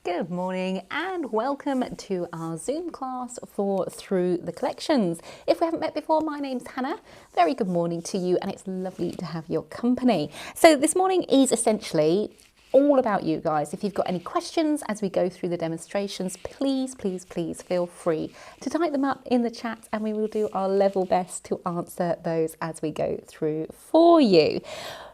Good morning and welcome to our Zoom class for Through the Collections. If we haven't met before, my name's Hannah. Very good morning to you and it's lovely to have your company. So this morning is essentially all about you guys. If you've got any questions as we go through the demonstrations, please feel free to type them up in the chat and we will do our level best to answer those as we go through for you.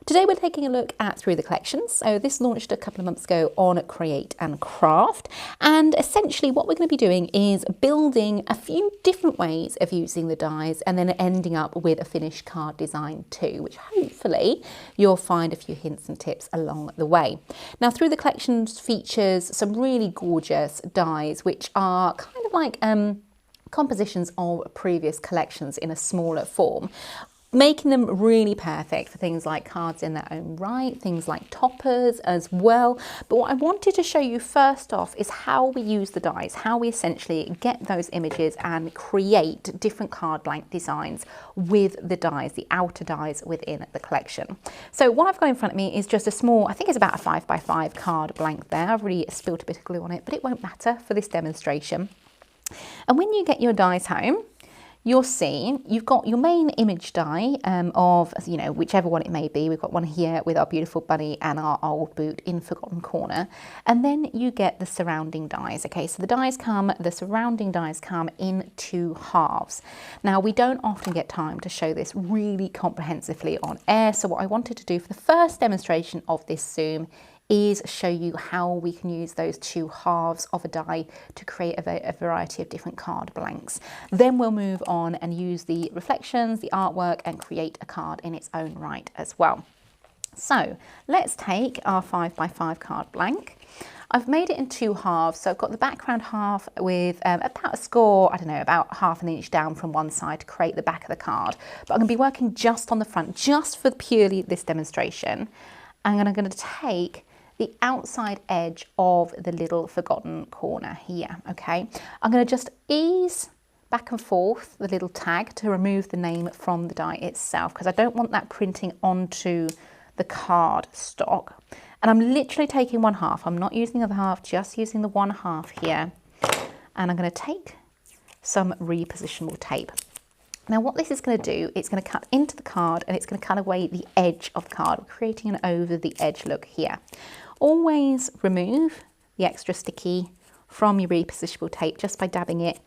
Today we're taking a look at Through the Collections. So this launched a couple of months ago on Create and Craft, and essentially what we're going to be doing is building a few different ways of using the dies and then ending up with a finished card design too, which hopefully you'll find a few hints and tips along the way. Now Through the Collections features some really gorgeous dies which are kind of like compositions of previous collections in a smaller form, making them really perfect for things like cards in their own right, things like toppers as well. But what I wanted to show you first off is how we use the dies, how we essentially get those images and create different card blank designs with the dies, the outer dies within the collection. So what I've got in front of me is just a small, I think it's about a 5x5 card blank there. I've really spilled a bit of glue on it, but it won't matter for this demonstration. And when you get your dies home, you'll see you've got your main image die of, you know, whichever one it may be. We've got one here with our beautiful bunny and our old boot in Forgotten Corner. And then you get the surrounding dies. Okay, so the surrounding dies come in two halves. Now, we don't often get time to show this really comprehensively on air. So what I wanted to do for the first demonstration of this Zoom is show you how we can use those two halves of a die to create a variety of different card blanks. Then we'll move on and use the reflections, the artwork, and create a card in its own right as well. So let's take our 5x5 card blank. I've made it in two halves, so I've got the background half with about a score, I don't know, about ½ inch down from one side to create the back of the card. But I'm going to be working just on the front, just for purely this demonstration. And I'm going to take the outside edge of the little Forgotten Corner here, okay? I'm going to just ease back and forth the little tag to remove the name from the die itself because I don't want that printing onto the card stock. And I'm literally taking one half. I'm not using the other half, just using the one half here. And I'm going to take some repositionable tape. Now what this is going to do, it's going to cut into the card and it's going to cut away the edge of the card, creating an over the edge look here. Always remove the extra sticky from your repositionable tape just by dabbing it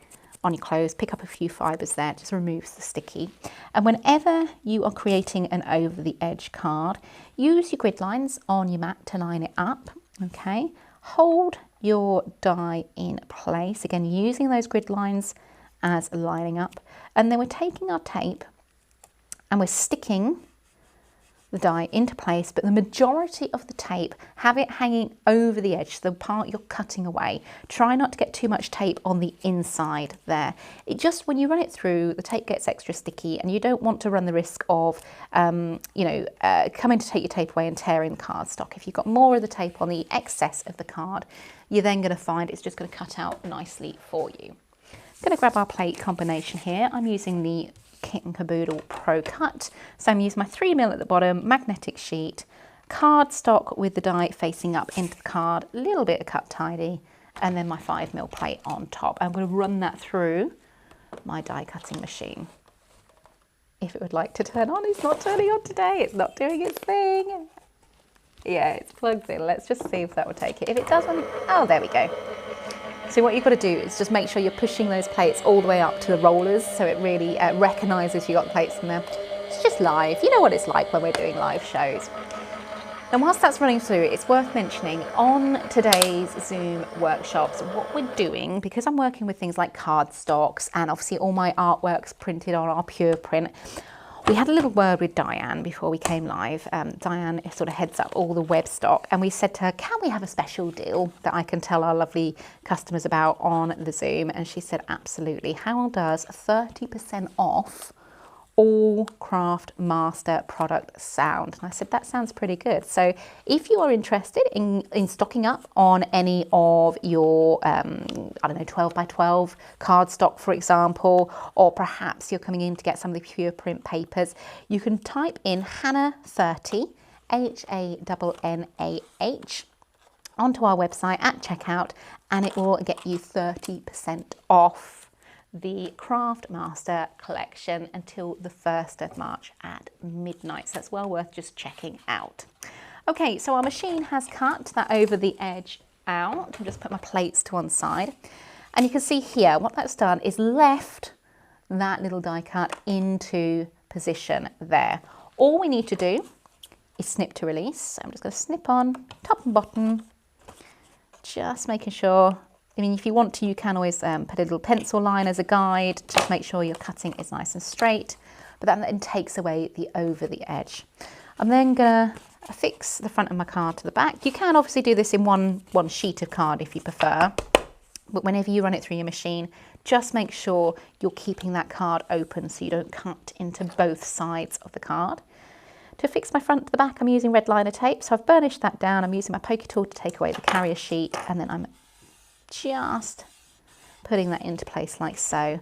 on your clothes. Pick up a few fibres there, just removes the sticky. And whenever you are creating an over the edge card, use your grid lines on your mat to line it up, okay? Hold your die in place, again using those grid lines as lining up. And then we're taking our tape and we're sticking the die into place, but the majority of the tape, have it hanging over the edge, the part you're cutting away. Try not to get too much tape on the inside there. It just, when you run it through, the tape gets extra sticky and you don't want to run the risk of, coming to take your tape away and tearing the cardstock. If you've got more of the tape on the excess of the card, you're then going to find it's just going to cut out nicely for you. I'm going to grab our plate combination here. I'm using the Kit and Caboodle Pro Cut. So I'm using my 3mm at the bottom, magnetic sheet, cardstock with the die facing up into the card, a little bit of cut tidy, and then my 5mm plate on top. I'm going to run that through my die cutting machine. If it would like to turn on, it's not turning on today. It's not doing its thing. Yeah, it's plugged in. Let's just see if that will take it. If it doesn't, oh, there we go. So what you've got to do is just make sure you're pushing those plates all the way up to the rollers so it really recognises you got the plates in there. It's just live. You know what it's like when we're doing live shows. And whilst that's running through, it's worth mentioning on today's Zoom workshops, what we're doing, because I'm working with things like cardstocks and obviously all my artwork's printed on our Pure Print, we had a little word with Diane before we came live. Diane sort of heads up all the web stock, and we said to her, can we have a special deal that I can tell our lovely customers about on the Zoom? And she said, absolutely. How does 30% off all Craft Master product sound? And I said, that sounds pretty good. So if you are interested in stocking up on any of your, 12x12 cardstock, for example, or perhaps you're coming in to get some of the Pure Print papers, you can type in Hannah30, Hannah, onto our website at checkout, and it will get you 30% off the Craft Master collection until the 1st of March at midnight. So that's well worth just checking out. Okay, so our machine has cut that over the edge out. I'll just put my plates to one side. And you can see here, what that's done is left that little die cut into position there. All we need to do is snip to release. So I'm just going to snip on top and bottom, just making sure. I mean, if you want to, you can always put a little pencil line as a guide to make sure your cutting is nice and straight, but that then takes away the over the edge. I'm then gonna affix the front of my card to the back. You can obviously do this in one sheet of card if you prefer, but whenever you run it through your machine, just make sure you're keeping that card open so you don't cut into both sides of the card. To fix my front to the back, I'm using red liner tape, so I've burnished that down. I'm using my pokey tool to take away the carrier sheet, and then I'm just putting that into place like so,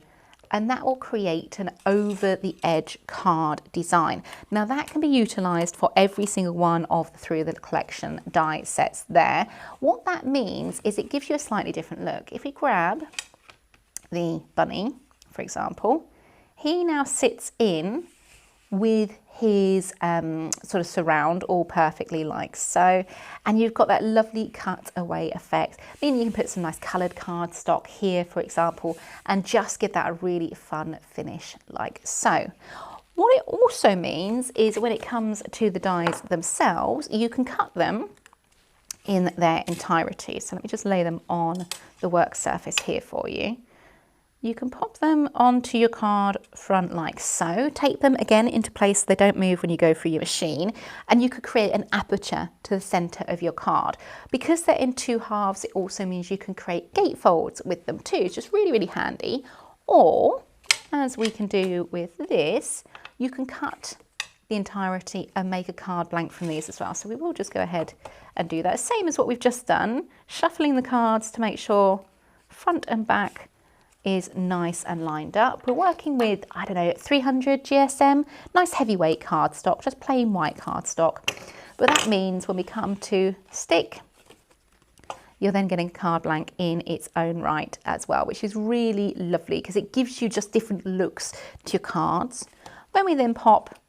and that will create an over the edge card design. Now that can be utilized for every single one of the Through the Collection die sets there. What that means is it gives you a slightly different look. If we grab the bunny, for example, he now sits in with his sort of surround all perfectly like so, and you've got that lovely cut away effect, meaning you can put some nice coloured cardstock here, for example, and just give that a really fun finish like so. What it also means is when it comes to the dies themselves, you can cut them in their entirety. So let me just lay them on the work surface here for you. You can pop them onto your card front like so, tape them again into place so they don't move when you go through your machine, and you could create an aperture to the centre of your card. Because they're in two halves, it also means you can create gatefolds with them too. It's just really, really handy. Or, as we can do with this, you can cut the entirety and make a card blank from these as well. So we will just go ahead and do that. Same as what we've just done, shuffling the cards to make sure front and back is nice and lined up. We're working with, I don't know, 300 GSM, nice heavyweight cardstock, just plain white cardstock. But that means when we come to stick, you're then getting a card blank in its own right as well, which is really lovely because it gives you just different looks to your cards. When we then pop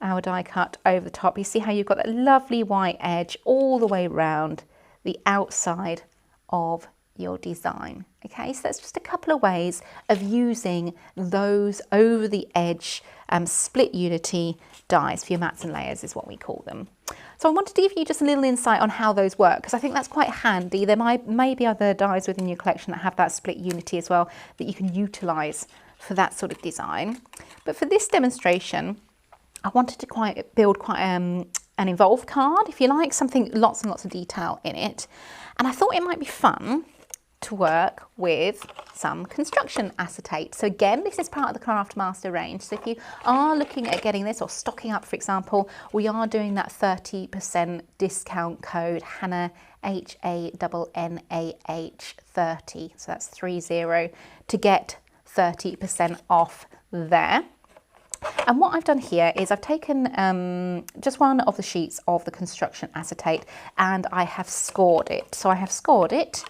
our die cut over the top, you see how you've got that lovely white edge all the way around the outside of your design. Okay, so that's just a couple of ways of using those over the edge split unity dies for your mats and layers is what we call them. So I wanted to give you just a little insight on how those work because I think that's quite handy. There may be other dies within your collection that have that split unity as well that you can utilize for that sort of design. But for this demonstration, I wanted to build quite an involved card, if you like, something lots and lots of detail in it. And I thought it might be fun to work with some construction acetate. So again, this is part of the Craft Master range. So if you are looking at getting this or stocking up, for example, we are doing that 30% discount code, Hannah, HANNAH 30. So that's 30 to get 30% off there. And what I've done here is I've taken just one of the sheets of the construction acetate and I have scored it. So I have scored it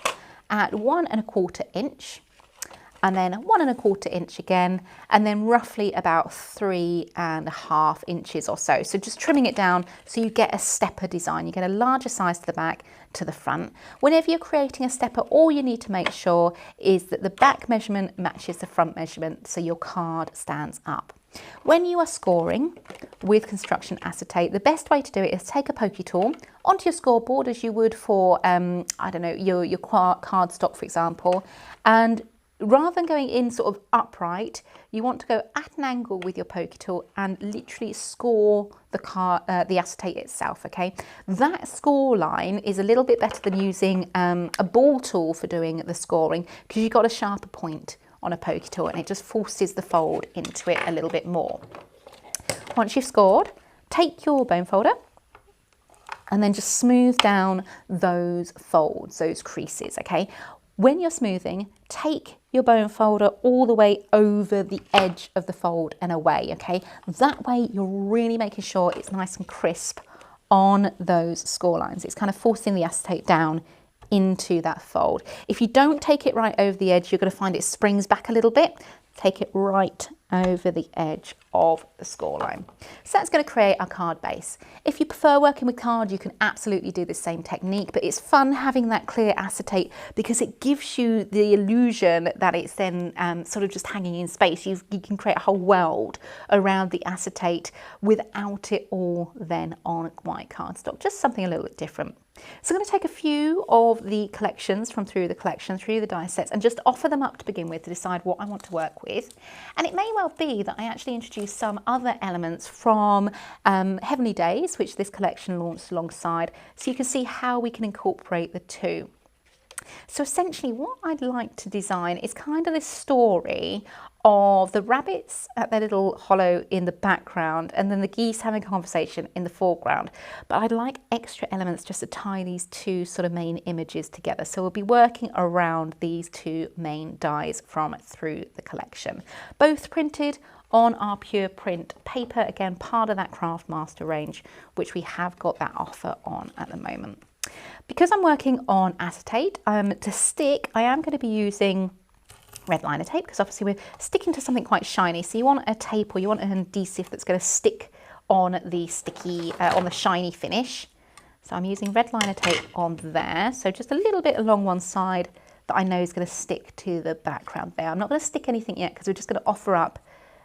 at 1 1/4 inch and then 1 1/4 inch again, and then roughly about 3 1/2 inches or so. So just trimming it down so you get a stepper design. You get a larger size to the back to the front. Whenever you're creating a stepper, all you need to make sure is that the back measurement matches the front measurement so your card stands up. When you are scoring with construction acetate, the best way to do it is take a pokey tool onto your scoreboard as you would for, I don't know, your cardstock, for example, and rather than going in sort of upright, you want to go at an angle with your pokey tool and literally score the acetate itself, okay? That score line is a little bit better than using a ball tool for doing the scoring because you've got a sharper point on a pokey tool and it just forces the fold into it a little bit more. Once you've scored, take your bone folder and then just smooth down those folds, those creases, okay? When you're smoothing, take your bone folder all the way over the edge of the fold and away, okay? That way you're really making sure it's nice and crisp on those score lines. It's kind of forcing the acetate down into that fold. If you don't take it right over the edge, you're going to find it springs back a little bit. Take it right over the edge of the score line. So that's going to create our card base. If you prefer working with card, you can absolutely do the same technique, but it's fun having that clear acetate because it gives you the illusion that it's then sort of just hanging in space. You can create a whole world around the acetate without it all then on white cardstock, just something a little bit different. So I'm going to take a few of the collections from Through the Collection, through the die sets, and just offer them up to begin with to decide what I want to work with. And it may well be that I actually introduce some other elements from Heavenly Days, which this collection launched alongside, so you can see how we can incorporate the two. So essentially what I'd like to design is kind of this story of the rabbits at their little hollow in the background and then the geese having a conversation in the foreground. But I'd like extra elements just to tie these two sort of main images together. So we'll be working around these two main dies from Through the Collection. Both printed on our pure print paper, again part of that Craft Master range, which we have got that offer on at the moment. Because I'm working on acetate, to stick, I am going to be using red liner tape because obviously we're sticking to something quite shiny. So you want a tape or you want an adhesive that's going to stick on the sticky, on the shiny finish. So I'm using red liner tape on there. So just a little bit along one side that I know is going to stick to the background there. I'm not going to stick anything yet because we're just going to offer up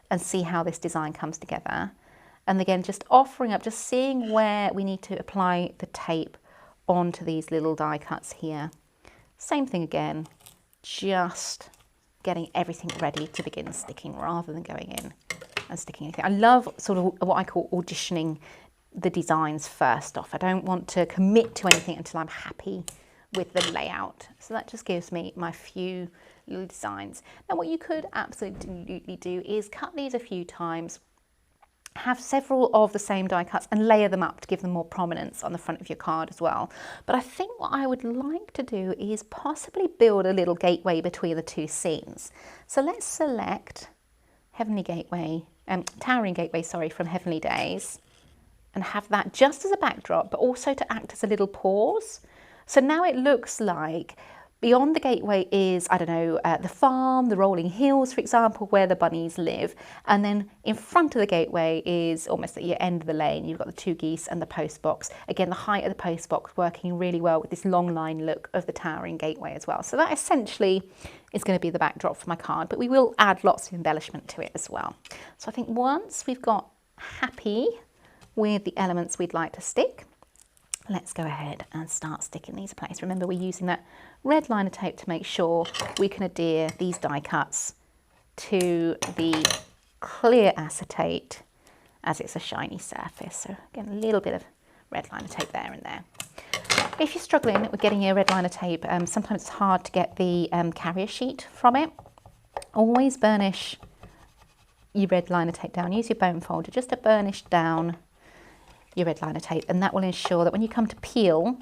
and see how this design comes together. And again, just offering up, just seeing where we need to apply the tape onto these little die cuts here. Same thing again, just getting everything ready to begin sticking rather than going in and sticking anything. I love sort of what I call auditioning the designs first off. I don't want to commit to anything until I'm happy with the layout. So that just gives me my few little designs. Now what you could absolutely do is cut these a few times, have several of the same die cuts and layer them up to give them more prominence on the front of your card as well. But I think what I would like to do is possibly build a little gateway between the two scenes. So let's select Heavenly Gateway, Towering Gateway, sorry, from Heavenly Days, and have that just as a backdrop, but also to act as a little pause. So now it looks like beyond the gateway is, I don't know, the farm, the rolling hills, for example, where the bunnies live. And then in front of the gateway is almost at your end of the lane. You've got the two geese and the post box. Again, the height of the post box working really well with this long line look of the towering gateway as well. So that essentially is going to be the backdrop for my card, but we will add lots of embellishment to it as well. So I think once we've got happy with the elements we'd like to stick, let's go ahead and start sticking these in place. Remember, we're using that red liner tape to make sure we can adhere these die cuts to the clear acetate as it's a shiny surface. So again, a little bit of red liner tape there and there. If you're struggling with getting your red liner tape, sometimes it's hard to get the carrier sheet from it. Always burnish your red liner tape down. Use your bone folder just to burnish down your red liner tape, and that will ensure that when you come to peel,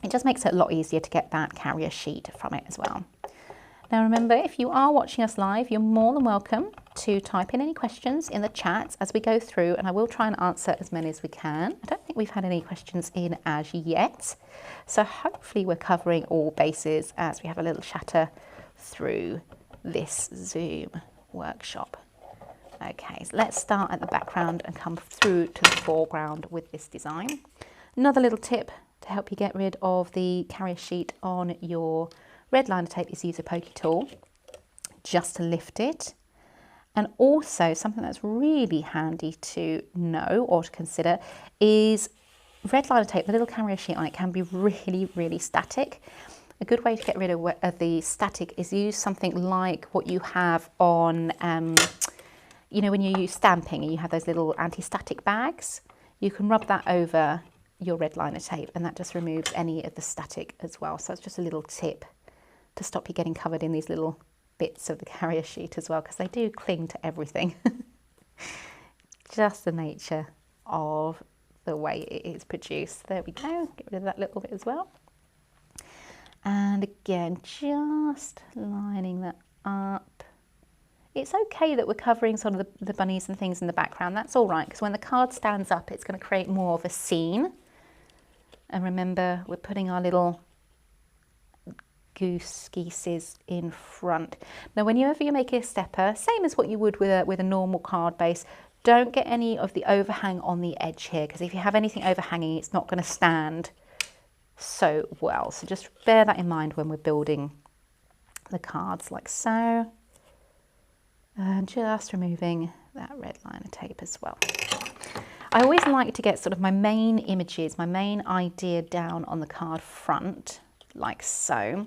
it just makes it a lot easier to get that carrier sheet from it as well. Now remember, if you are watching us live, you're more than welcome to type in any questions in the chat as we go through, and I will try and answer as many as we can. I don't think we've had any questions in as yet, so hopefully we're covering all bases as we have a little chatter through this Zoom workshop. Okay, so let's start at the background and come through to the foreground with this design. Another little tip to help you get rid of the carrier sheet on your red liner tape is use a pokey tool just to lift it. And also something that's really handy to know or to consider is red liner tape, the little carrier sheet on it can be really static. A good way to get rid of the static is use something like what you have on you know, when you use stamping and you have those little anti-static bags, you can rub that over your red liner tape and that just removes any of the static as well. So it's just a little tip to stop you getting covered in these little bits of the carrier sheet as well, because they do cling to everything. Just the nature of the way it is produced. There we go, get rid of that little bit as well. And again, just lining that up. It's okay that we're covering sort of the bunnies and things in the background. That's all right, because when the card stands up, it's going to create more of a scene. And remember, we're putting our little geeses in front. Now, whenever you make a stepper, same as what you would with a normal card base, don't get any of the overhang on the edge here, because if you have anything overhanging, it's not going to stand so well. So just bear that in mind when we're building the cards, like so. And just removing that red liner tape as well. I always like to get sort of my main images, my main idea down on the card front, like so,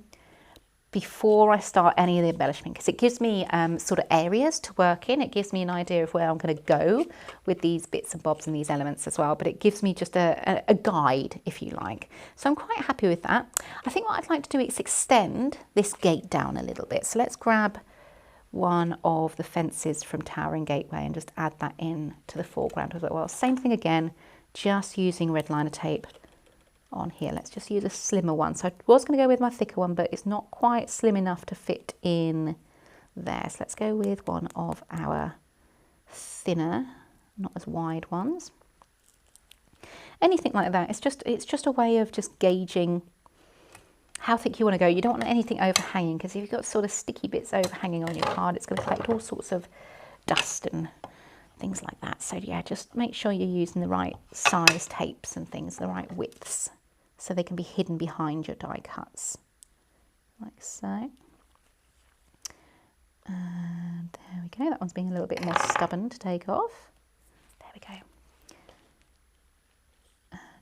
before I start any of the embellishment, because it gives me sort of areas to work in. It gives me an idea of where I'm going to go with these bits and bobs and these elements as well, but it gives me just a guide, if you like. So I'm quite happy with that. I think what I'd like to do is extend this gate down a little bit. So let's grab one of the fences from Towering Gateway and just add that in to the foreground as well. Same thing again, just using red liner tape on here. Let's just use a slimmer one. So I was going to go with my thicker one, but it's not quite slim enough to fit in there. So let's go with one of our thinner, not as wide ones. Anything like that. It's just a way of just gauging how thick you want to go. You don't want anything overhanging, because if you've got sort of sticky bits overhanging on your card, it's going to collect all sorts of dust and things like that. So yeah, just make sure you're using the right size tapes and things, the right widths, so they can be hidden behind your die cuts, like so. And there we go. That one's being a little bit more stubborn to take off. There we go.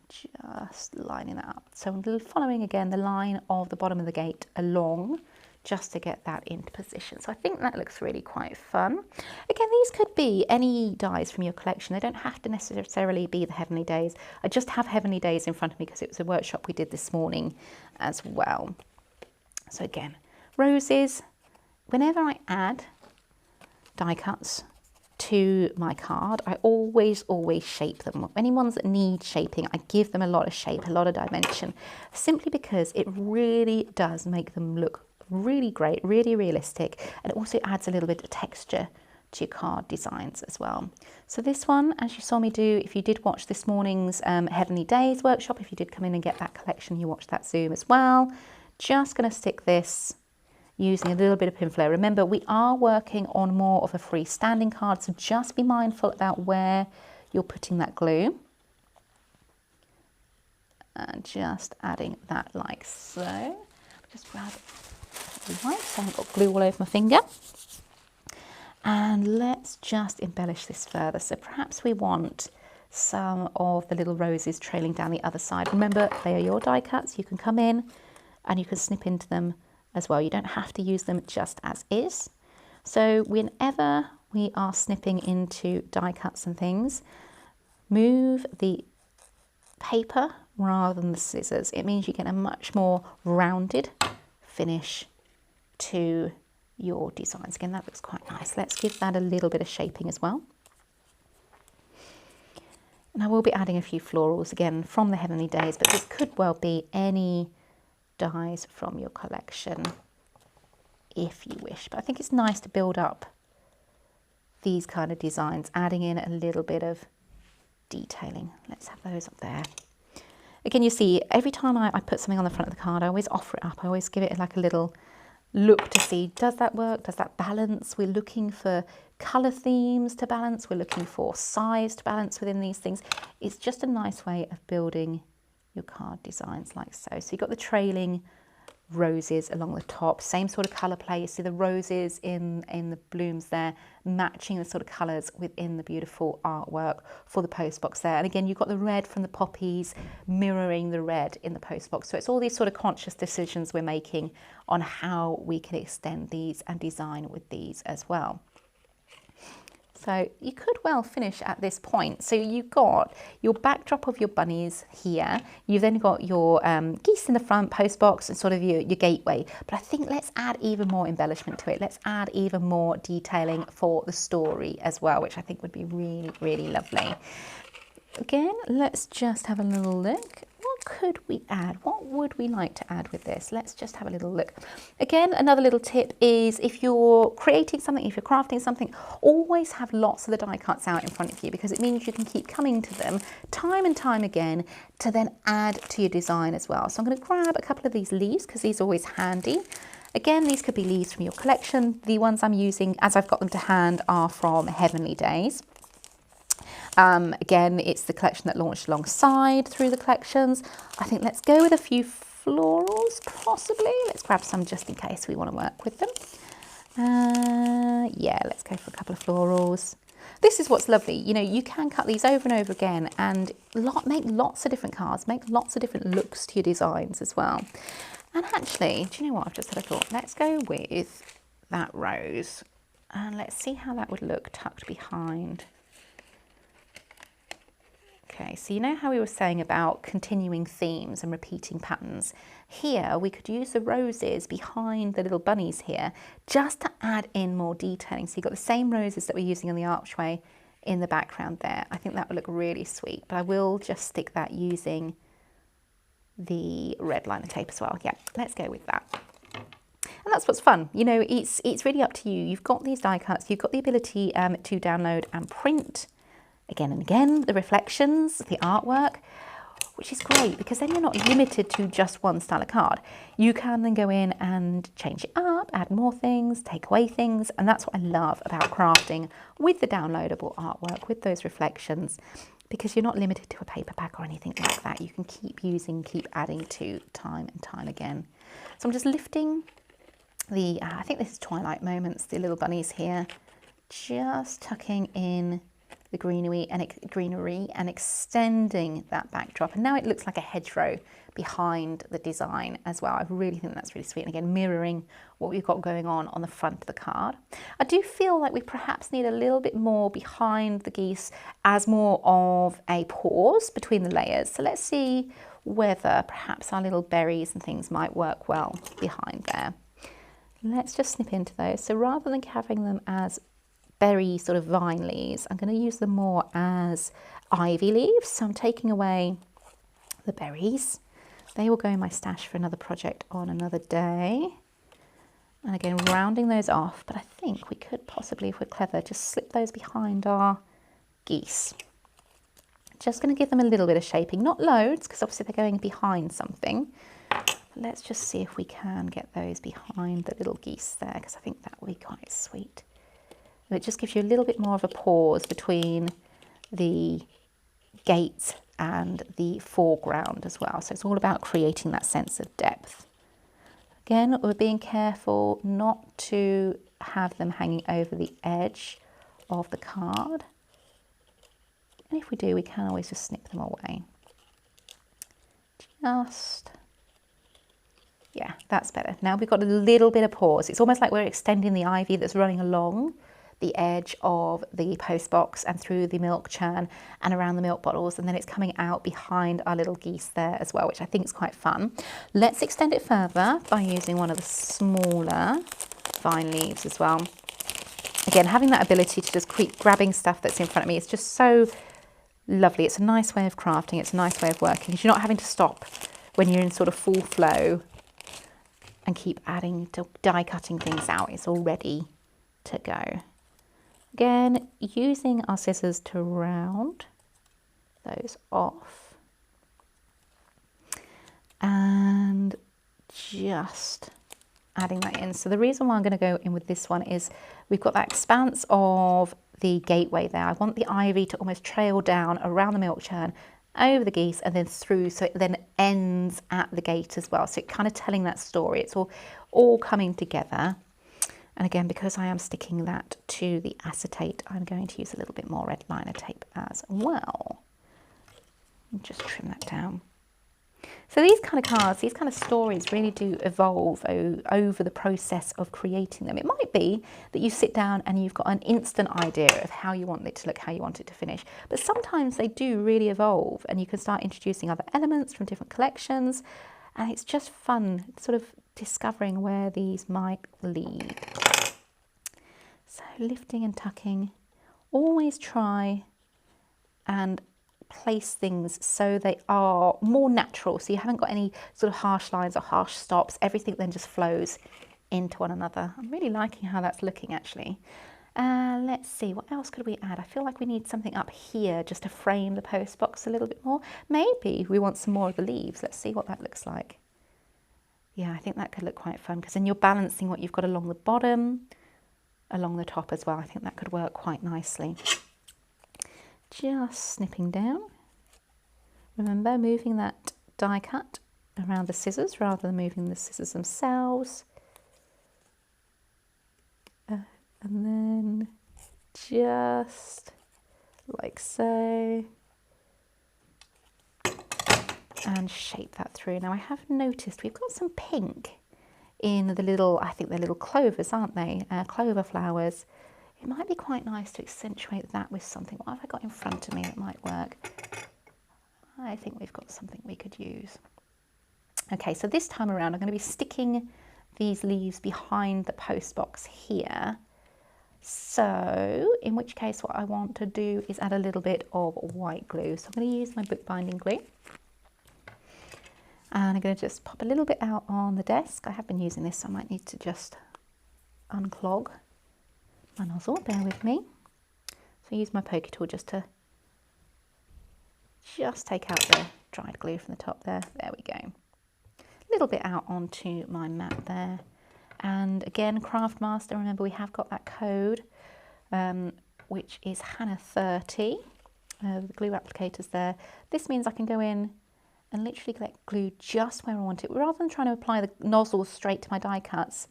Just lining that up. So I'm following again the line of the bottom of the gate along, just to get that into position. So I think that looks really quite fun. Again, these could be any dies from your collection. They don't have to necessarily be the Heavenly Days. I just have Heavenly Days in front of me because it was a workshop we did this morning as well. So again, roses. Whenever I add die cuts to my card, I always shape them. Any ones that need shaping, I give them a lot of shape, a lot of dimension, simply because it really does make them look really great, really realistic, and it also adds a little bit of texture to your card designs as well. So this one, as you saw me do, if you did watch this morning's Heavenly Days workshop, if you did come in and get that collection, you watched that Zoom as well. Just going to stick this using a little bit of Pinflow. Remember, we are working on more of a freestanding card, so just be mindful about where you're putting that glue. And just adding that like so. Just grab it right, so I haven't got glue all over my finger. And let's just embellish this further. So perhaps we want some of the little roses trailing down the other side. Remember, they are your die cuts. You can come in and you can snip into them as well. You don't have to use them just as is. So whenever we are snipping into die cuts and things, move the paper rather than the scissors. It means you get a much more rounded finish to your designs. Again, that looks quite nice. Let's give that a little bit of shaping as well. And I will be adding a few florals again from the Heavenly Days, but this could well be any dies from your collection if you wish. But I think it's nice to build up these kind of designs, adding in a little bit of detailing. Let's have those up there. Again, you see, every time I put something on the front of the card, I always offer it up. I always give it like a little look to see, does that work? Does that balance? We're looking for colour themes to balance. We're looking for size to balance within these things. It's just a nice way of building your card designs like so. So you've got the trailing roses along the top, same sort of colour play. You see the roses in the blooms there, matching the sort of colours within the beautiful artwork for the post box there. And again, you've got the red from the poppies mirroring the red in the post box. So it's all these sort of conscious decisions we're making on how we can extend these and design with these as well. So you could well finish at this point. So you've got your backdrop of your bunnies here. You've then got your geese in the front, post box, and sort of your gateway. But I think let's add even more embellishment to it. Let's add even more detailing for the story as well, which I think would be really, really lovely. Again, let's just have a little look. What could we add? What would we like to add with this? Let's just have a little look. Again, another little tip is if you're creating something, if you're crafting something, always have lots of the die cuts out in front of you, because it means you can keep coming to them time and time again to then add to your design as well. So I'm going to grab a couple of these leaves because these are always handy. Again, these could be leaves from your collection. The ones I'm using as I've got them to hand are from Heavenly Days. Again, it's the collection that launched alongside Through the Collections. I think let's go with a few florals, possibly. Let's grab some just in case we want to work with them. Yeah, let's go for a couple of florals. This is what's lovely. You know, you can cut these over and over again and make lots of different cards, make lots of different looks to your designs as well. And actually, do you know what? I've just had a thought. Let's go with that rose and let's see how that would look tucked behind. Okay, so you know how we were saying about continuing themes and repeating patterns? Here, we could use the roses behind the little bunnies here just to add in more detailing. So you've got the same roses that we're using on the archway in the background there. I think that would look really sweet, but I will just stick that using the red liner tape as well. Yeah, let's go with that. And that's what's fun. You know, it's really up to you. You've got these die cuts, you've got the ability to download and print again and again the reflections, the artwork, which is great because then you're not limited to just one style of card. You can then go in and change it up, add more things, take away things, and that's what I love about crafting with the downloadable artwork, with those reflections, because you're not limited to a paper pack or anything like that. You can keep using, keep adding to time and time again. So I'm just lifting the, I think this is Twilight Moments, the little bunnies here, just tucking in the greenery and extending that backdrop. And now it looks like a hedgerow behind the design as well. I really think that's really sweet. And again, mirroring what we've got going on the front of the card. I do feel like we perhaps need a little bit more behind the geese as more of a pause between the layers. So let's see whether perhaps our little berries and things might work well behind there. Let's just snip into those. So rather than having them as berry sort of vine leaves, I'm going to use them more as ivy leaves. So I'm taking away the berries. They will go in my stash for another project on another day. And again, rounding those off, but I think we could possibly, if we're clever, just slip those behind our geese. Just going to give them a little bit of shaping, not loads, because obviously they're going behind something. But let's just see if we can get those behind the little geese there, because I think that would be quite sweet. It just gives you a little bit more of a pause between the gate and the foreground as well. So it's all about creating that sense of depth. Again, we're being careful not to have them hanging over the edge of the card. And if we do, we can always just snip them away. Yeah, that's better. Now we've got a little bit of pause. It's almost like we're extending the ivy that's running along the edge of the post box and through the milk churn and around the milk bottles, and then it's coming out behind our little geese there as well, which I think is quite fun. Let's extend it further by using one of the smaller vine leaves as well. Again, having that ability to just keep grabbing stuff that's in front of me is just so lovely. It's a nice way of crafting, it's a nice way of working. You're not having to stop when you're in sort of full flow and keep adding to die cutting things out. It's all ready to go. Again, using our scissors to round those off and just adding that in. So the reason why I'm going to go in with this one is we've got that expanse of the gateway there. I want the ivy to almost trail down around the milk churn, over the geese and then through, so it then ends at the gate as well. So it's kind of telling that story. It's all coming together. And again, because I am sticking that to the acetate, I'm going to use a little bit more red liner tape as well. And just trim that down. So these kind of cards, these kind of stories really do evolve over the process of creating them. It might be that you sit down and you've got an instant idea of how you want it to look, how you want it to finish. But sometimes they do really evolve and you can start introducing other elements from different collections. And it's just fun sort of discovering where these might lead. So lifting and tucking, always try and place things so they are more natural. So you haven't got any sort of harsh lines or harsh stops. Everything then just flows into one another. I'm really liking how that's looking actually. Let's see, what else could we add? I feel like we need something up here just to frame the post box a little bit more. Maybe we want some more of the leaves. Let's see what that looks like. Yeah, I think that could look quite fun because then you're balancing what you've got along the bottom, along the top as well. I think that could work quite nicely. Just snipping down. Remember, moving that die cut around the scissors rather than moving the scissors themselves. And then just like so. And shape that through. Now I have noticed we've got some pink in the little, I think they're little clovers, aren't they? Clover flowers. It might be quite nice to accentuate that with something. What have I got in front of me that might work? I think we've got something we could use. Okay, so this time around I'm going to be sticking these leaves behind the post box here. So in which case what I want to do is add a little bit of white glue. So I'm going to use my bookbinding glue. And I'm going to just pop a little bit out on the desk. I have been using this, so I might need to just unclog my nozzle. Bear with me. So use my pokey tool just to take out the dried glue from the top there. There we go. A little bit out onto my mat there. And again, Craftmaster, remember we have got that code, which is Hannah 30. The glue applicator's there. This means I can go in and literally collect glue just where I want it, rather than trying to apply the nozzle straight to my die cuts,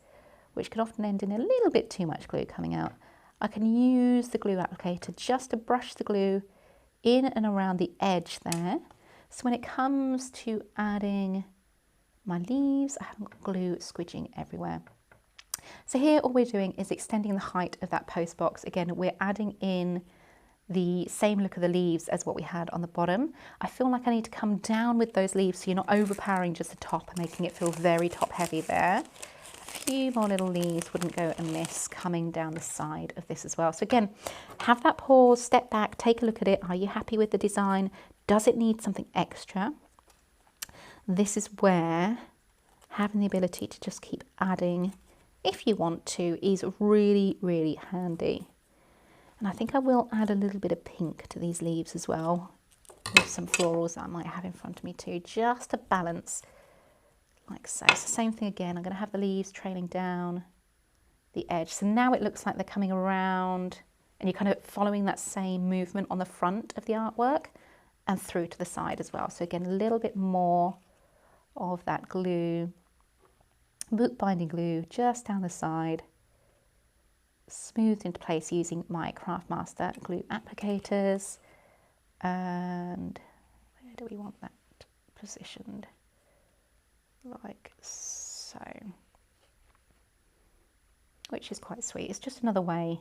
which could often end in a little bit too much glue coming out. I can use the glue applicator just to brush the glue in and around the edge there. So when it comes to adding my leaves, I haven't got glue squidging everywhere. So here all we're doing is extending the height of that post box. Again, we're adding in the same look of the leaves as what we had on the bottom. I feel like I need to come down with those leaves so you're not overpowering just the top and making it feel very top heavy there. A few more little leaves wouldn't go amiss coming down the side of this as well. So again, have that pause, step back, take a look at it. Are you happy with the design? Does it need something extra? This is where having the ability to just keep adding, if you want to, is really, really handy. And I think I will add a little bit of pink to these leaves as well, with some florals that I might have in front of me too, just to balance like so. It's the same thing again. I'm going to have the leaves trailing down the edge. So now it looks like they're coming around and you're kind of following that same movement on the front of the artwork and through to the side as well. So again, a little bit more of that glue, bookbinding glue just down the side, smoothed into place using my Craftmaster glue applicators. And where do we want that positioned? Like so. Which is quite sweet. It's just another way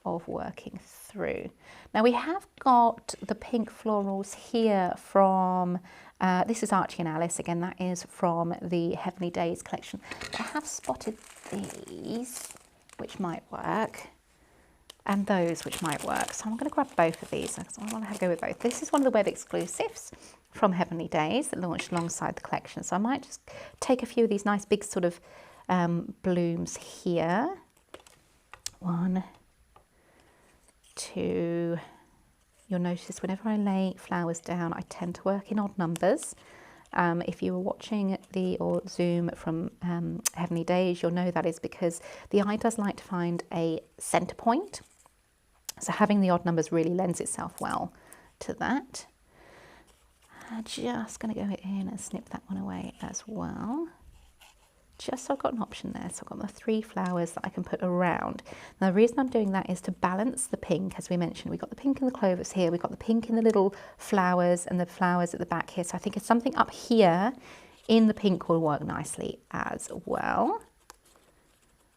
of working through. Now we have got the pink florals here from, this is Archie and Alice, again that is from the Heavenly Days collection. But I have spotted these, which might work, and those which might work. So I'm going to grab both of these because I want to go with both. This is one of the web exclusives from Heavenly Days that launched alongside the collection. So I might just take a few of these nice big sort of blooms here. 1, 2. You'll notice whenever I lay flowers down, I tend to work in odd numbers. If you were watching or Zoom from Heavenly Days, you'll know that is because the eye does like to find a center point. So having the odd numbers really lends itself well to that. I'm just going to go in and snip that one away as well. Just so I've got an option there. So I've got my 3 flowers that I can put around. Now the reason I'm doing that is to balance the pink, as we mentioned. We've got the pink in the clovers here, we've got the pink in the little flowers and the flowers at the back here. So I think it's something up here in the pink will work nicely as well.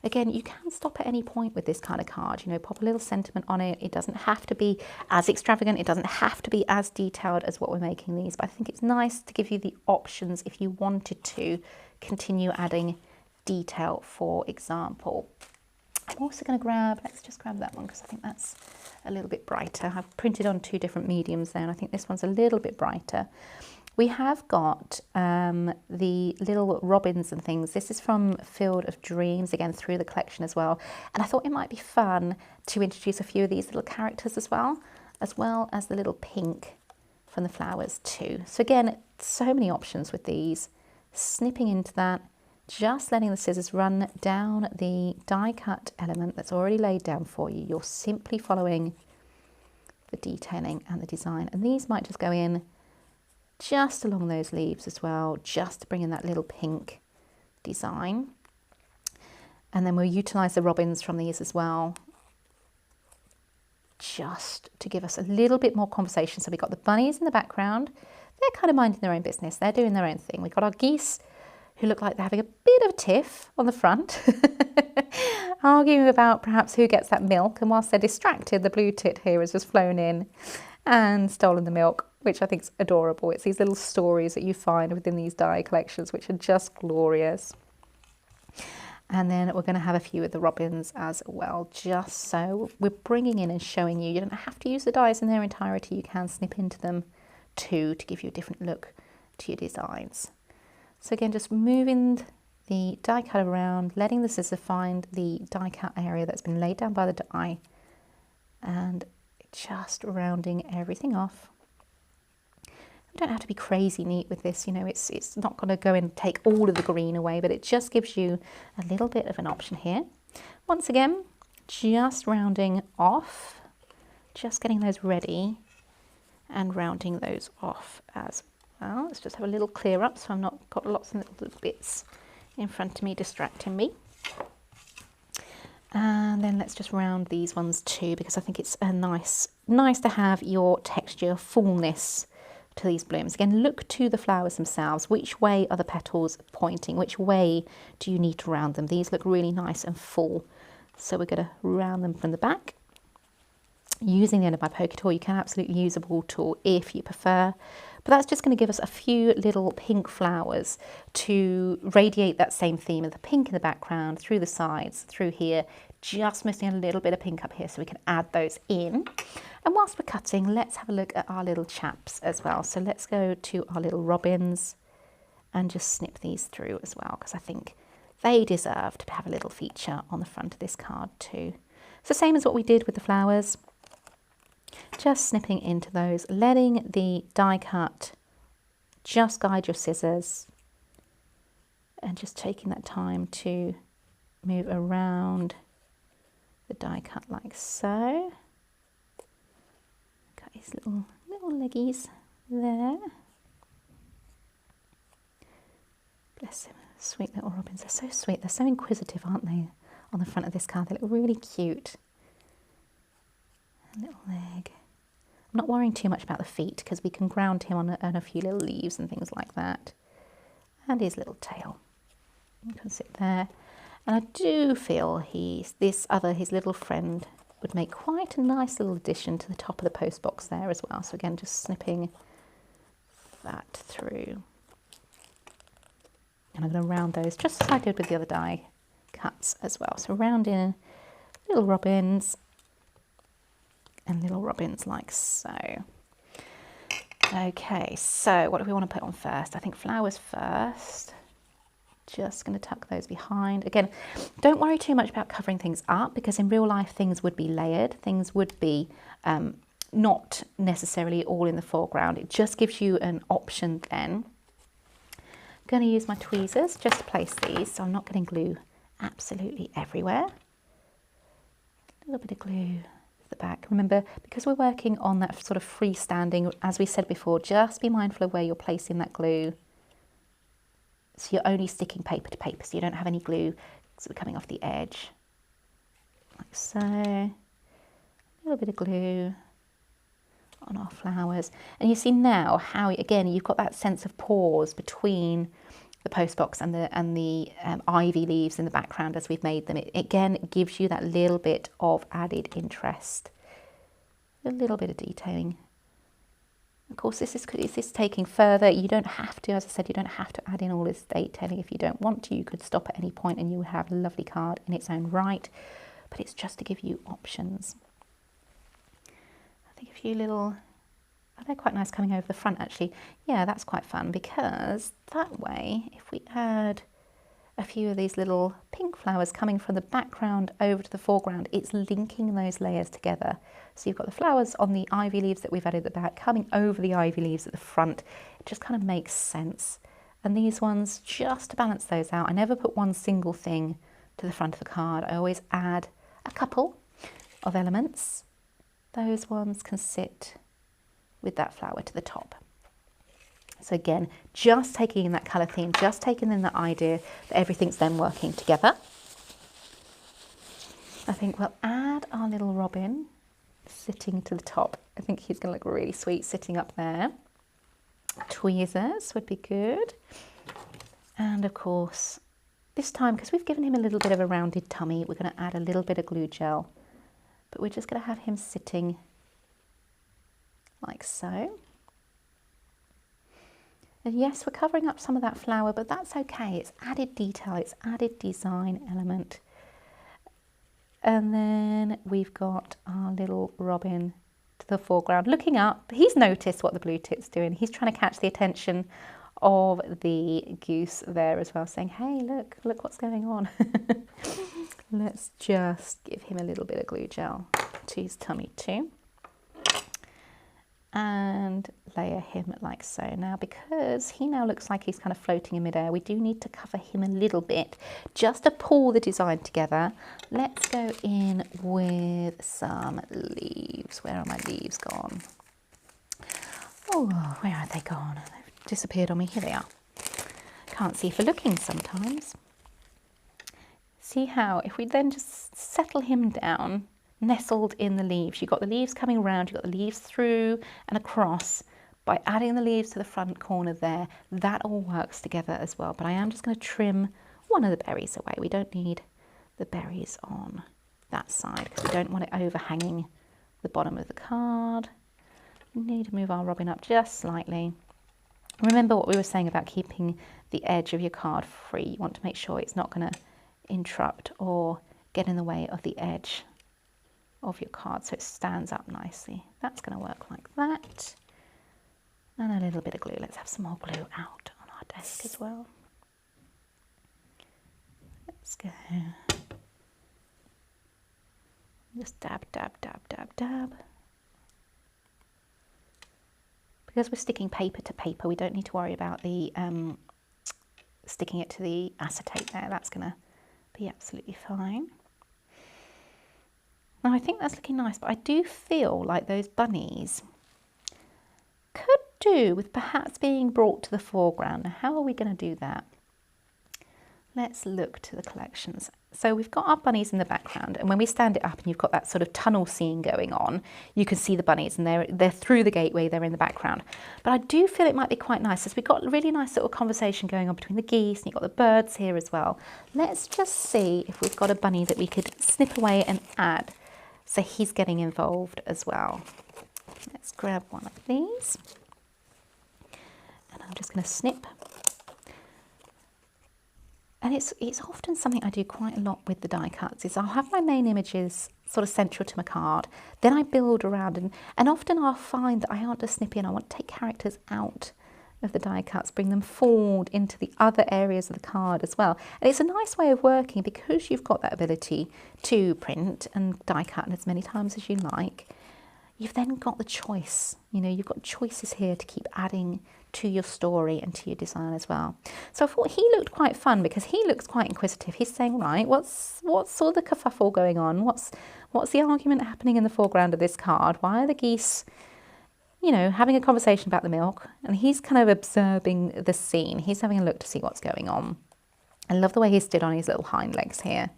Again, you can stop at any point with this kind of card, you know, pop a little sentiment on it. It doesn't have to be as extravagant. It doesn't have to be as detailed as what we're making these, but I think it's nice to give you the options if you wanted to continue adding detail, for example. I'm also going to grab, let's just grab that one because I think that's a little bit brighter. I've printed on 2 different mediums there, and I think this one's a little bit brighter. We have got the little robins and things. This is from Field of Dreams, again through the collection as well. And I thought it might be fun to introduce a few of these little characters as well as the little pink from the flowers too. So again, so many options with these. Snipping into that, just letting the scissors run down the die cut element that's already laid down for you. You're simply following the detailing and the design. And these might just go in just along those leaves as well, just to bring in that little pink design. And then we'll utilise the robins from these as well, just to give us a little bit more conversation. So we've got the bunnies in the background. They're kind of minding their own business. They're doing their own thing. We've got our geese who look like they're having a bit of a tiff on the front, arguing about perhaps who gets that milk. And whilst they're distracted, the blue tit here has just flown in and stolen the milk, which I think is adorable. It's these little stories that you find within these die collections, which are just glorious. And then we're going to have a few of the robins as well, just so we're bringing in and showing you. You don't have to use the dies in their entirety. You can snip into them too to give you a different look to your designs. So again, just moving the die cut around, letting the scissor find the die cut area that's been laid down by the die, and just rounding everything off. You don't have to be crazy neat with this, you know, it's not going to go and take all of the green away, but it just gives you a little bit of an option here. Once again, just rounding off, just getting those ready and rounding those off as well. Let's just have a little clear up so I've not got lots of little bits in front of me distracting me. And then let's just round these ones too, because I think it's a nice to have your texture fullness to these blooms. Again, look to the flowers themselves. Which way are the petals pointing? Which way do you need to round them? These look really nice and full. So we're going to round them from the back. Using the end of my poker tool, you can absolutely use a ball tool if you prefer. But that's just going to give us a few little pink flowers to radiate that same theme of the pink in the background, through the sides, through here, just missing a little bit of pink up here so we can add those in. And whilst we're cutting, let's have a look at our little chaps as well. So let's go to our little robins and just snip these through as well, because I think they deserve to have a little feature on the front of this card too. So same as what we did with the flowers. Just snipping into those, letting the die cut just guide your scissors and just taking that time to move around the die cut like so. Got his little leggies there. Bless him, sweet little robins. They're so sweet, they're so inquisitive, aren't they, on the front of this card? They look really cute. A little leg. I'm not worrying too much about the feet because we can ground him on a few little leaves and things like that. And his little tail. You can sit there. And I do feel his little friend would make quite a nice little addition to the top of the post box there as well. So again, just snipping that through. And I'm going to round those just as I did with the other die cuts as well. So round in little robins and little robins like so. Okay, so what do we want to put on first? I think flowers first. Just going to tuck those behind. Again, don't worry too much about covering things up, because in real life things would be layered. Things would be not necessarily all in the foreground. It just gives you an option then. I'm going to use my tweezers just to place these so I'm not getting glue absolutely everywhere. A little bit of glue at the back. Remember, because we're working on that sort of freestanding, as we said before, just be mindful of where you're placing that glue. So you're only sticking paper to paper, so you don't have any glue sort of coming off the edge. Like so. A little bit of glue on our flowers. And you see now how, again, you've got that sense of pause between the post box and the ivy leaves in the background as we've made them. It again gives you that little bit of added interest. A little bit of detailing. Of course, this is taking further. You don't have to, as I said, you don't have to add in all this detailing if you don't want to. You could stop at any point and you would have a lovely card in its own right. but it's just to give you options. I think a few little, oh, they're quite nice coming over the front actually. Yeah, that's quite fun, because that way, if we add a few of these little pink flowers coming from the background over to the foreground, it's linking those layers together. So you've got the flowers on the ivy leaves that we've added at the back coming over the ivy leaves at the front. It just kind of makes sense. And these ones, just to balance those out, I never put one single thing to the front of the card. I always add a couple of elements. Those ones can sit with that flower to the top. So again, just taking in that colour theme, just taking in the idea that everything's then working together. I think we'll add our little robin sitting to the top. I think he's going to look really sweet sitting up there. Tweezers would be good. And of course, this time, because we've given him a little bit of a rounded tummy, we're going to add a little bit of glue gel. But we're just going to have him sitting like so. And yes, we're covering up some of that flower, but that's okay. It's added detail, it's added design element. And then we've got our little robin to the foreground looking up. He's noticed what the blue tip's doing. He's trying to catch the attention of the goose there as well, saying, hey, look what's going on. Let's just give him a little bit of glue gel to his tummy too. And layer him like so. Now, because he now looks like he's kind of floating in midair, we do need to cover him a little bit just to pull the design together. Let's go in with some leaves. Where are my leaves gone? Oh, where are they gone? They've disappeared on me. Here they are. Can't see for looking sometimes. See how if we then just settle him down, nestled in the leaves. You've got the leaves coming around, you've got the leaves through and across. By adding the leaves to the front corner there, that all works together as well. But I am just going to trim one of the berries away. We don't need the berries on that side because we don't want it overhanging the bottom of the card. We need to move our robin up just slightly. Remember what we were saying about keeping the edge of your card free. You want to make sure it's not going to interrupt or get in the way of the edge of your card so it stands up nicely. That's going to work like that. And a little bit of glue. Let's have some more glue out on our desk as well. Let's go. Just dab, dab, dab, dab, dab. Because we're sticking paper to paper, we don't need to worry about the sticking it to the acetate there. That's going to be absolutely fine. Now I think that's looking nice, but I do feel like those bunnies could do with perhaps being brought to the foreground. Now, how are we going to do that? Let's look to the collections. So we've got our bunnies in the background, and when we stand it up and you've got that sort of tunnel scene going on, you can see the bunnies, and they're through the gateway, they're in the background. But I do feel it might be quite nice, as we've got a really nice little conversation going on between the geese, and you've got the birds here as well. Let's just see if we've got a bunny that we could snip away and add, so he's getting involved as well. Let's grab one of these, and I'm just going to snip. And it's often something I do quite a lot with the die cuts, is I'll have my main images sort of central to my card, then I build around, and often I'll find that I want to snip in, I want to take characters out of the die cuts, bring them forward into the other areas of the card as well. And it's a nice way of working because you've got that ability to print and die cut as many times as you like. You've then got the choice, you know, you've got choices here to keep adding to your story and to your design as well. So I thought he looked quite fun because he looks quite inquisitive. He's saying, right, what's all the kerfuffle going on? What's the argument happening in the foreground of this card? Why are the geese, you know, having a conversation about the milk? And he's kind of observing the scene. He's having a look to see what's going on. I love the way he stood on his little hind legs here,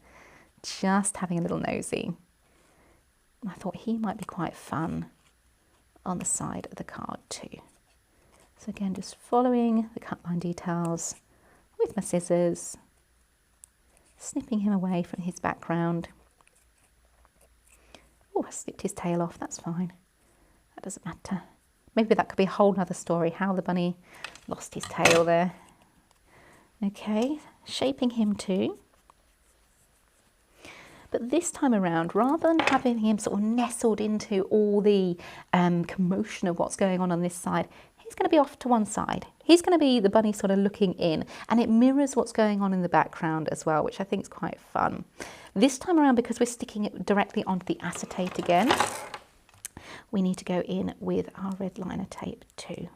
just having a little nosy. I thought he might be quite fun on the side of the card too. So again, just following the cut line details with my scissors, snipping him away from his background. Oh, I snipped his tail off, that's fine. That doesn't matter. Maybe that could be a whole nother story, how the bunny lost his tail there. Okay, shaping him too. But this time around, rather than having him sort of nestled into all the commotion of what's going on this side, he's going to be off to one side. He's going to be the bunny sort of looking in, and it mirrors what's going on in the background as well, which I think is quite fun. This time around, because we're sticking it directly onto the acetate again, we need to go in with our red liner tape too.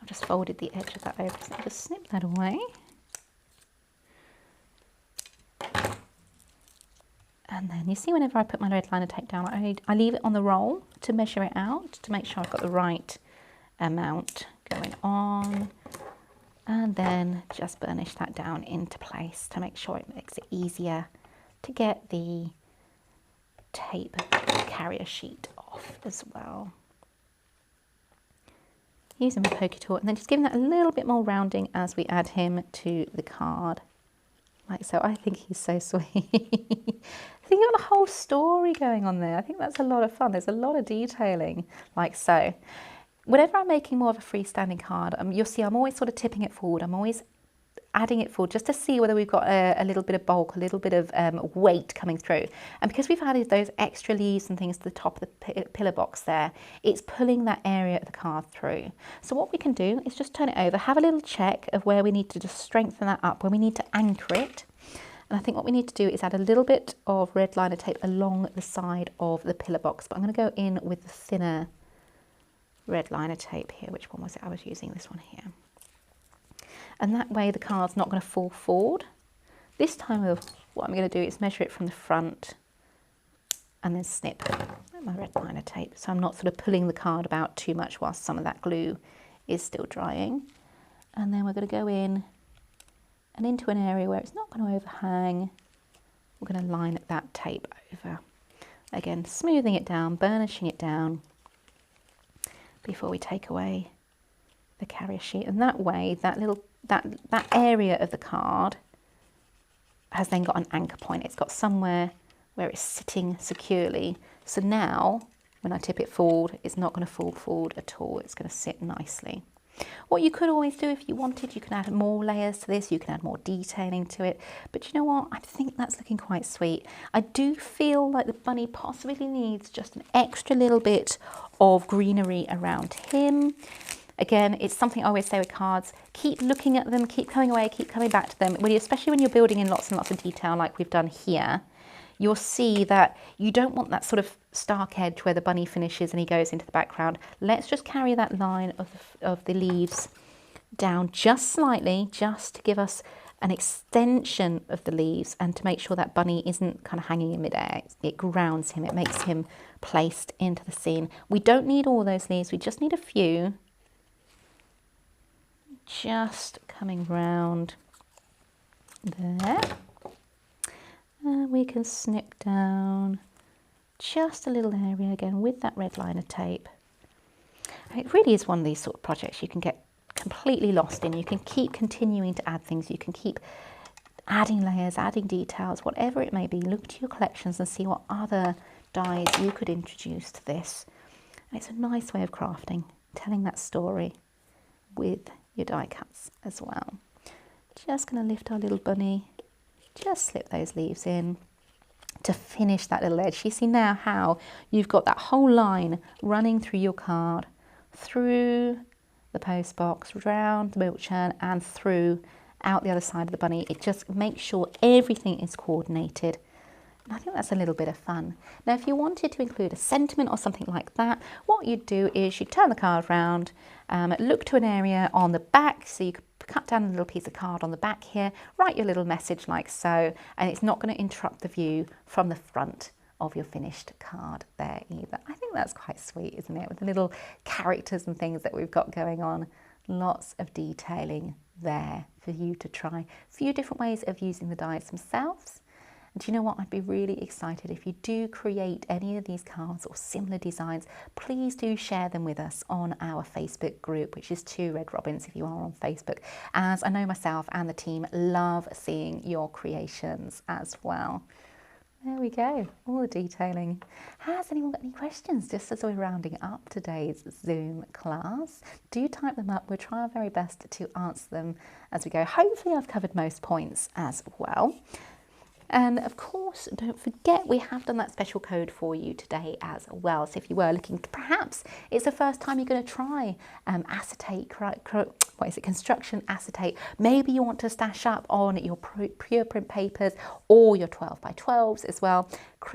I've just folded the edge of that over, so I'll just snip that away. And then you see, whenever I put my red liner tape down, I leave it on the roll to measure it out, to make sure I've got the right amount going on, and then just burnish that down into place to make sure it makes it easier to get the tape carrier sheet off as well. Using my pokey tool, and then just giving that a little bit more rounding as we add him to the card, like so. I think he's so sweet. I think you've got a whole story going on there. I think that's a lot of fun. There's a lot of detailing, like so. Whenever I'm making more of a freestanding card, you'll see I'm always sort of tipping it forward. I'm always adding it forward just to see whether we've got a little bit of bulk, a little bit of weight coming through. And because we've added those extra leaves and things to the top of the pillar box there, it's pulling that area of the card through. So what we can do is just turn it over, have a little check of where we need to just strengthen that up, where we need to anchor it. And I think what we need to do is add a little bit of red liner tape along the side of the pillar box. But I'm going to go in with the thinner red liner tape here. Which one was it? I was using this one here. And that way the card's not going to fall forward. This time what I'm going to do is measure it from the front and then snip my red liner tape, so I'm not sort of pulling the card about too much whilst some of that glue is still drying. And then we're going to go in and into an area where it's not going to overhang. We're going to line that tape over. Again, smoothing it down, burnishing it down before we take away the carrier sheet. And that way, that area of the card has then got an anchor point. It's got somewhere where it's sitting securely. So now, when I tip it forward, it's not going to fall forward at all. It's going to sit nicely. What you could always do if you wanted, you can add more layers to this, you can add more detailing to it. But you know what? I think that's looking quite sweet. I do feel like the bunny possibly needs just an extra little bit of greenery around him. Again, it's something I always say with cards, keep looking at them, keep coming away, keep coming back to them. Especially when you're building in lots and lots of detail like we've done here, you'll see that you don't want that sort of stark edge where the bunny finishes and he goes into the background. Let's just carry that line of the leaves down just slightly, just to give us an extension of the leaves and to make sure that bunny isn't kind of hanging in midair. It grounds him, it makes him placed into the scene. We don't need all those leaves, we just need a few. Just coming round there. And we can snip down just a little area again with that red liner tape. It really is one of these sort of projects you can get completely lost in. You can keep continuing to add things. You can keep adding layers, adding details, whatever it may be. Look to your collections and see what other dies you could introduce to this. And it's a nice way of crafting, telling that story with your die cuts as well. Just going to lift our little bunny, just slip those leaves in to finish that little edge. You see now how you've got that whole line running through your card, through the post box, round the milk churn and through out the other side of the bunny. It just makes sure everything is coordinated. And I think that's a little bit of fun. Now, if you wanted to include a sentiment or something like that, what you'd do is you'd turn the card round, look to an area on the back, so you could cut down a little piece of card on the back here, write your little message like so, and it's not going to interrupt the view from the front of your finished card there either. I think that's quite sweet, isn't it? With the little characters and things that we've got going on. Lots of detailing there for you to try. A few different ways of using the dies themselves. And do you know what? I'd be really excited if you do create any of these cards or similar designs. Please do share them with us on our Facebook group, which is 2 Red Robins if you are on Facebook, as I know myself and the team love seeing your creations as well. There we go, all the detailing. Has anyone got any questions just as we're rounding up today's Zoom class? Do type them up. We'll try our very best to answer them as we go. Hopefully I've covered most points as well. And of course, don't forget we have done that special code for you today as well. So if you were looking, perhaps it's the first time you're going to try acetate, construction acetate. Maybe you want to stash up on your pure print papers or your 12 by 12s as well.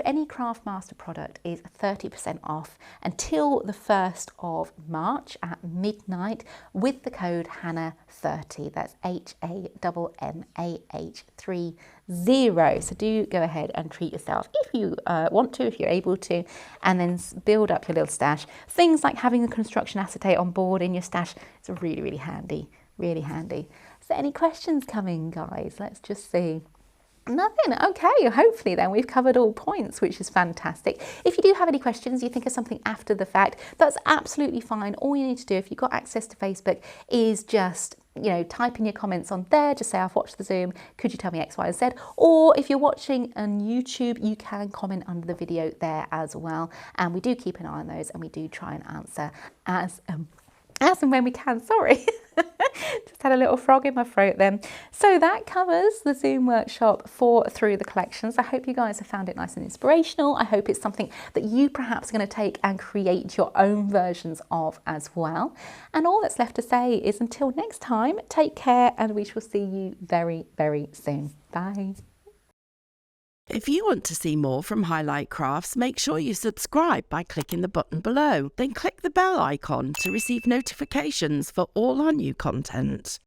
Any Craftmaster product is 30% off until the 1st of March at midnight with the code HANNAH30. That's HANNAH30. So do go ahead and treat yourself if you want to, if you're able to, and then build up your little stash. Things like having a construction acetate on board in your stash is really, really handy, really handy. Is there any questions coming, guys? Let's just see. Nothing. Okay, hopefully then we've covered all points, which is fantastic. If you do have any questions, you think of something after the fact, that's absolutely fine. All you need to do if you've got access to Facebook is just, you know, type in your comments on there, just say I've watched the Zoom, could you tell me X, Y, and Z? Or if you're watching on YouTube, you can comment under the video there as well. And we do keep an eye on those and we do try and answer as and when we can, sorry. Just had a little frog in my throat then. So that covers the Zoom workshop for Through the Collections. I hope you guys have found it nice and inspirational. I hope it's something that you perhaps are going to take and create your own versions of as well. And all that's left to say is until next time, take care and we shall see you very, very soon. Bye. If you want to see more from Highlight Crafts, make sure you subscribe by clicking the button below. Then click the bell icon to receive notifications for all our new content.